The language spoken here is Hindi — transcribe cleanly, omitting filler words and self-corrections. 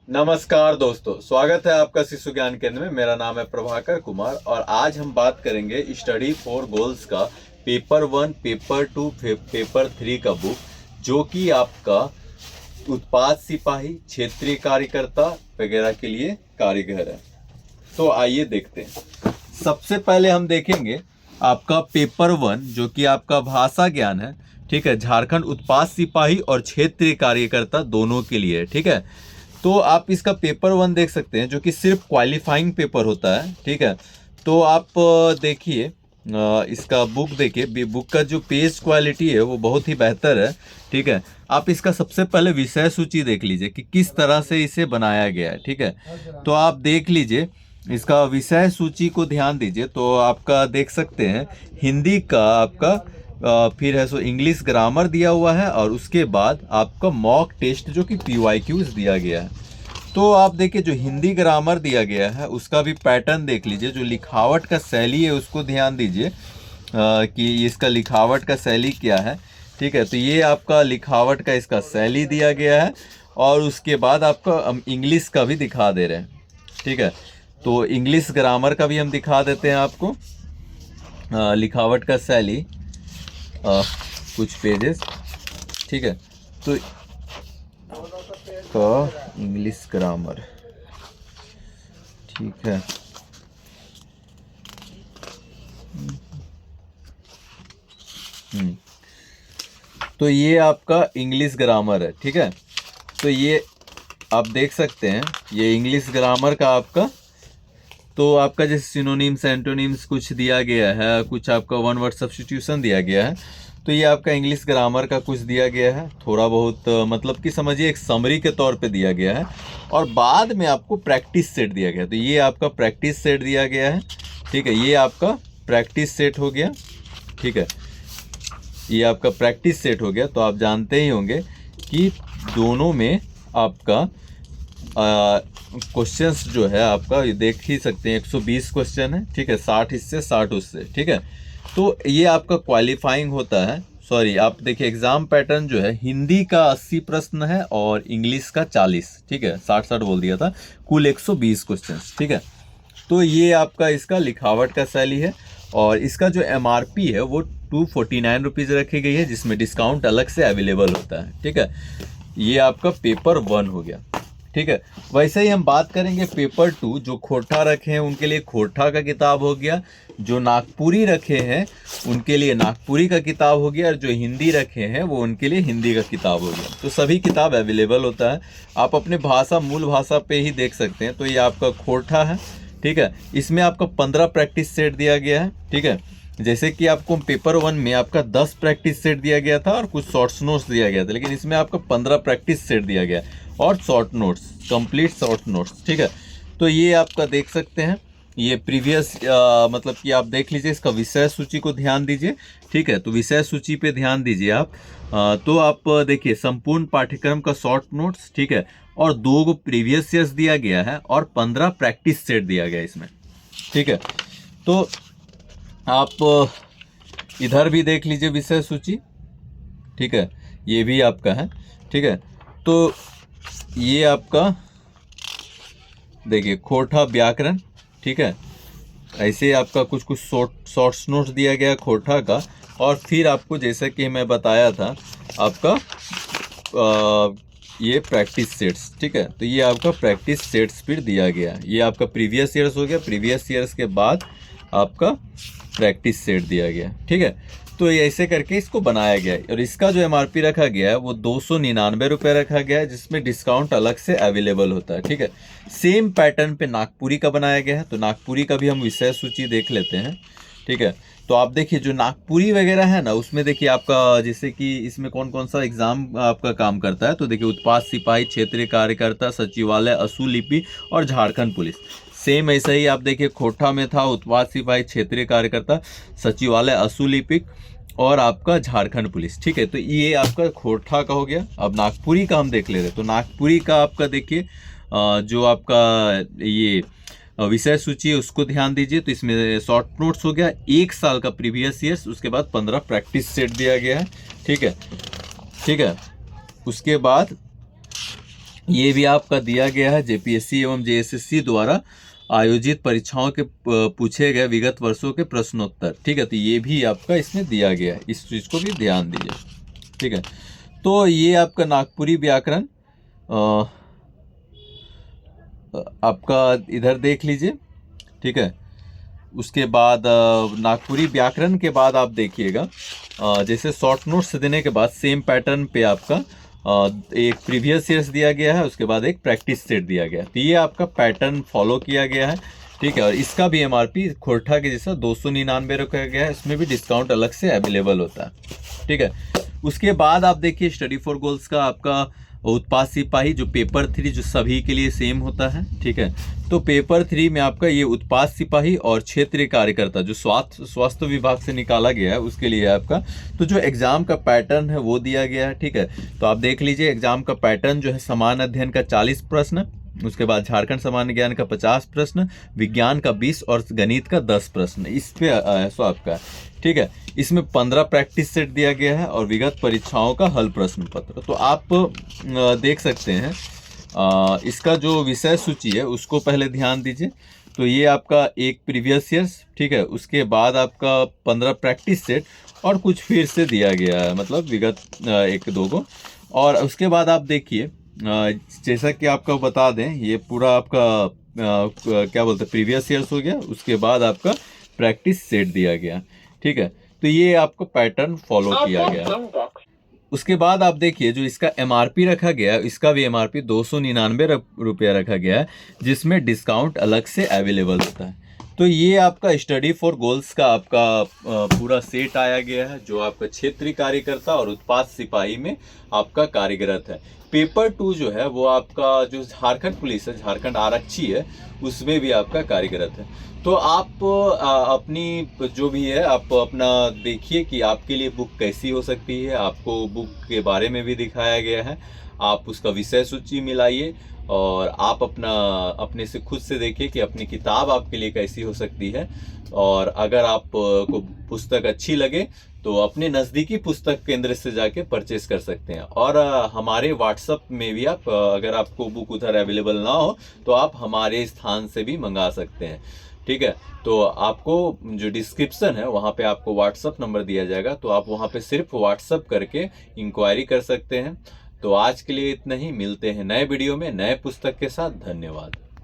नमस्कार दोस्तों, स्वागत है आपका शिशु ज्ञान केंद्र में। मेरा नाम है प्रभाकर कुमार और आज हम बात करेंगे स्टडी फॉर गोल्स का पेपर 1, पेपर 2, पेपर 3 का बुक, जो कि आपका उत्पाद सिपाही, क्षेत्रीय कार्यकर्ता वगैरह के लिए कारीगर है। तो आइए देखते हैं। सबसे पहले हम देखेंगे आपका पेपर 1, जो कि आपका भाषा ज्ञान है। ठीक है, झारखंड उत्पाद सिपाही और क्षेत्रीय कार्यकर्ता दोनों के लिए। ठीक है, तो आप इसका पेपर 1 देख सकते हैं, जो कि सिर्फ क्वालिफाइंग पेपर होता है। ठीक है, तो आप देखिए, इसका बुक देखिए। बुक का जो पेज क्वालिटी है वो बहुत ही बेहतर है। ठीक है, आप इसका सबसे पहले विषय सूची देख लीजिए कि किस तरह से इसे बनाया गया है। ठीक है, तो आप देख लीजिए, इसका विषय सूची को ध्यान दीजिए तो आपका देख सकते हैं हिंदी का आपका फिर है सो इंग्लिश ग्रामर दिया हुआ है, और उसके बाद आपका मॉक टेस्ट जो कि PYQs दिया गया है। तो आप देखिए, जो हिंदी ग्रामर दिया गया है उसका भी पैटर्न देख लीजिए। जो लिखावट का शैली है उसको ध्यान दीजिए कि इसका लिखावट का शैली क्या है। ठीक है, तो ये आपका लिखावट का इसका शैली दिया गया है, और उसके बाद आपका हम इंग्लिश का भी दिखा दे रहे हैं। ठीक है, तो इंग्लिश ग्रामर का भी हम दिखा देते हैं आपको। लिखावट का शैली कुछ पेजेस। ठीक है, तो का इंग्लिश ग्रामर। ठीक है, तो ये आपका इंग्लिश ग्रामर है। ठीक है, तो ये आप देख सकते हैं, ये इंग्लिश ग्रामर का आपका, तो आपका जैसे सिनोनिम्स एंटोनिम्स कुछ दिया गया है, कुछ आपका वन वर्ड सब्स्टिट्यूशन दिया गया है। तो ये आपका इंग्लिश ग्रामर का कुछ दिया गया है, थोड़ा बहुत मतलब कि समझिए एक समरी के तौर पे दिया गया है, और बाद में आपको प्रैक्टिस सेट दिया गया है। तो ये आपका प्रैक्टिस सेट दिया गया है। ठीक है, ये आपका प्रैक्टिस सेट हो गया। ठीक है, ये आपका प्रैक्टिस सेट हो गया। तो आप जानते ही होंगे कि दोनों में आपका क्वेश्चंस जो है आपका, ये देख ही सकते हैं, 120 क्वेश्चन है। ठीक है, 60 इससे 60 उससे। ठीक है, तो ये आपका क्वालिफाइंग होता है। सॉरी, आप देखिए एग्जाम पैटर्न जो है, हिंदी का 80 प्रश्न है और इंग्लिश का 40। ठीक है, 60 बोल दिया था, कुल 120 क्वेश्चन। ठीक है, तो ये आपका इसका लिखावट का शैली है, और इसका जो MRP है वो 249 रुपीज़ रखी गई है, जिसमें डिस्काउंट अलग से अवेलेबल होता है। ठीक है, ये आपका पेपर 1 हो गया। ठीक है, वैसे ही हम बात करेंगे पेपर 2। जो खोरठा रखे हैं उनके लिए खोरठा का किताब हो गया, जो नागपुरी रखे हैं उनके लिए नागपुरी का किताब हो गया, और जो हिंदी रखे हैं वो उनके लिए हिंदी का किताब हो गया। तो सभी किताब अवेलेबल होता है, आप अपने भाषा मूल भाषा पे ही देख सकते हैं। तो ये आपका खोरठा है। ठीक है, इसमें आपका 15 प्रैक्टिस सेट दिया गया है। ठीक है, जैसे कि आपको पेपर 1 में आपका 10 प्रैक्टिस सेट दिया गया था और कुछ शॉर्ट्स नोट्स दिया गया था, लेकिन इसमें आपका 15 प्रैक्टिस सेट दिया गया और short notes, complete short notes. ठीक है, तो ये आपका देख सकते हैं, ये प्रीवियस मतलब कि आप देख लीजिए, इसका विषय सूची को ध्यान दीजिए। ठीक है, तो विषय सूची पे ध्यान दीजिए आप। तो आप देखिए, संपूर्ण पाठ्यक्रम का शॉर्ट नोट्स। ठीक है, और 2 प्रीवियस ईयर्स दिया गया है और 15 प्रैक्टिस सेट दिया गया इसमें। ठीक है, तो आप इधर भी देख लीजिए विषय सूची। ठीक है, ये भी आपका है। ठीक है, तो ये आपका देखिए खोरठा व्याकरण। ठीक है, ऐसे आपका कुछ कुछ शॉर्ट्स नोट्स दिया गया खोरठा का, और फिर आपको जैसा कि मैं बताया था आपका ये प्रैक्टिस सेट्स। ठीक है, तो ये आपका प्रैक्टिस सेट्स फिर दिया गया। ये आपका प्रीवियस ईयर्स हो गया, प्रीवियस ईयर्स के बाद आपका प्रैक्टिस सेट दिया गया। ठीक है, तो ये ऐसे करके इसको बनाया गया है, और इसका जो MRP रखा गया है वो 299 रुपये रखा गया है, जिसमें डिस्काउंट अलग से अवेलेबल होता है। ठीक है, सेम पैटर्न पे नागपुरी का बनाया गया है, तो नागपुरी का भी हम विषय सूची देख लेते हैं। ठीक है, तो आप देखिए, जो नागपुरी वगैरह है ना, उसमें देखिए आपका जैसे कि इसमें कौन कौन सा एग्जाम आपका काम करता है। तो देखिए, उत्पाद सिपाही, क्षेत्रीय कार्यकर्ता, सचिवालय, असुलिपि और झारखंड पुलिस। सेम ऐसा ही आप देखिए, खोरठा में था उत्पाद सिपाही, क्षेत्रीय कार्यकर्ता, सचिवालय, असुलिपिक और आपका झारखंड पुलिस। ठीक है, तो ये आपका खोरठा का हो गया। अब नागपुरी का हम देख ले रहे, तो नागपुरी का आपका देखिए, जो आपका ये विषय सूची है उसको ध्यान दीजिए। तो इसमें शॉर्ट नोट्स हो गया, 1 साल का प्रीवियस ईयर्स, उसके बाद 15 प्रैक्टिस सेट दिया गया है। ठीक है, ठीक है, उसके बाद ये भी आपका दिया गया है जेपीएससी एवं जेएसएससी द्वारा आयोजित परीक्षाओं के पूछे गए विगत वर्षों के प्रश्नोत्तर। ठीक है, तो ये भी आपका इसमें दिया गया है, इस चीज़ को भी ध्यान दीजिए। ठीक है, तो ये आपका नागपुरी व्याकरण आपका इधर देख लीजिए। ठीक है, उसके बाद नागपुरी व्याकरण के बाद आप देखिएगा जैसे शॉर्ट नोट्स देने के बाद सेम पैटर्न पे आपका एक प्रीवियस ईयर्स दिया गया है, उसके बाद एक प्रैक्टिस सेट दिया गया है। तो ये आपका पैटर्न फॉलो किया गया है। ठीक है, और इसका भी एमआरपी खोरठा के जैसा 299 रखा गया है, इसमें भी डिस्काउंट अलग से अवेलेबल होता है। ठीक है, उसके बाद आप देखिए स्टडी फॉर गोल्स का आपका उत्पाद सिपाही जो पेपर 3 जो सभी के लिए सेम होता है। ठीक है, तो पेपर 3 में आपका ये उत्पाद सिपाही और क्षेत्रीय कार्यकर्ता जो स्वास्थ्य विभाग से निकाला गया है उसके लिए आपका, तो जो एग्जाम का पैटर्न है वो दिया गया है। ठीक है, तो आप देख लीजिए एग्जाम का पैटर्न जो है समान अध्ययन का 40 प्रश्न, उसके बाद झारखंड सामान्य ज्ञान का 50 प्रश्न, विज्ञान का 20 और गणित का 10 प्रश्न इस पे सो आपका। ठीक है, इसमें 15 प्रैक्टिस सेट दिया गया है और विगत परीक्षाओं का हल प्रश्न पत्र। तो आप देख सकते हैं इसका जो विषय सूची है उसको पहले ध्यान दीजिए। तो ये आपका एक प्रीवियस ईयर्स, ठीक है, उसके बाद आपका 15 प्रैक्टिस सेट और कुछ फिर से दिया गया है, मतलब विगत एक दो को। और उसके बाद आप देखिए जैसा कि आपको बता दें ये पूरा आपका क्या बोलते हैं प्रीवियस ईयर्स हो गया, उसके बाद आपका प्रैक्टिस सेट दिया गया। ठीक है, तो ये आपको पैटर्न फॉलो किया गया। उसके बाद आप देखिए जो इसका एमआरपी रखा गया है, इसका भी एमआरपी 299 रुपया रखा गया है, जिसमें डिस्काउंट अलग से अवेलेबल होता है। तो ये आपका स्टडी फॉर गोल्स का आपका पूरा सेट आया गया है, जो आपका क्षेत्रीय कार्यकर्ता और उत्पाद सिपाही में आपका कार्यरत है। पेपर 2 जो है वो आपका जो झारखंड पुलिस है, झारखंड आरक्षी है, उसमें भी आपका कार्यरत है। तो आप अपनी जो भी है आप अपना देखिए कि आपके लिए बुक कैसी हो सकती है। आपको बुक के बारे में भी दिखाया गया है, आप उसका विषय सूची मिलाइए और आप अपने से खुद से देखिए कि अपनी किताब आपके लिए कैसी हो सकती है। और अगर आपको पुस्तक अच्छी लगे तो अपने नज़दीकी पुस्तक केंद्र से जाके परचेस कर सकते हैं। और हमारे व्हाट्सएप में भी आप अगर आपको बुक उधर अवेलेबल ना हो तो आप हमारे स्थान से भी मंगा सकते हैं। ठीक है, तो आपको जो डिस्क्रिप्शन है वहाँ पे आपको व्हाट्सएप नंबर दिया जाएगा, तो आप वहाँ पे सिर्फ व्हाट्सएप करके इंक्वायरी कर सकते हैं। तो आज के लिए इतना ही, मिलते हैं नए वीडियो में नए पुस्तक के साथ। धन्यवाद।